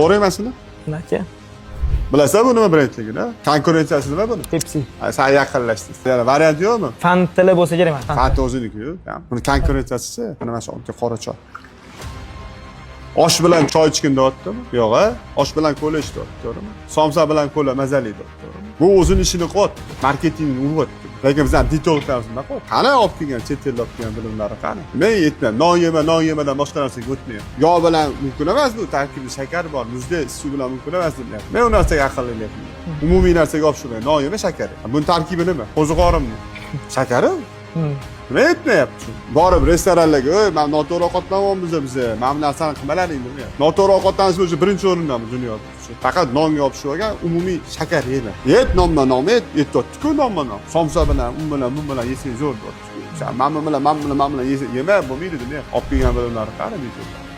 To'g'ri emasmi? Aka. Bilasizmi bu nima brendligini? Konkurensiyasi nima buni? Pepsi. Sen yaqinlashdingiz. Yana variant yo'qmi? Fantili bo'lsa kerak emas. Fanta o'ziniku-yu. Buni konkurensiyasi mana shu oddiy qora choy. Osh bilan choy ichgin deyaptimi? Yo'q-a. Osh bilan kola ichdi, to'g'rimi? Somsa bilan kola mazali deyapti. Bu o'zini ishini qilyapti. Marketingni uryapti. Lekin bizlar detokslarimizni qo'y. Qani olib kelgan, chet eldan olib kelgan bilimlari qani? Men yetmayman. Non yemadan boshqa narsaga o'tmayman. Yog' bilan mumkin emas bu, tarkibida shakar bor. Muzda suv bilan mumkin emas deyapman. Men u narsaga aqllayapman. Umumiy narsaga olib shurmay. Non yema, shakar. Buning tarkibi nima? Qo'ziqorinmi? Shakari? Nima aytmayapti? Borib restoranlarga, "Ey, men noto'g'ri ovqatlanyapmiz biza. Mana bu narsani qilmalaring" deyapti. Noto'g'ri ovqatlanish bo'yicha birinchi o'rindami dunyoda. Faqat nonga olib olgan umumiy shakar yema. Yet nonma et yetdi-ku nonma. Somsa bilan, bu bilan yesang zo'r bo'ladi. Mana bilan yema bo'lmaydi, nima? Olib kelgan bilimlari qani deydi.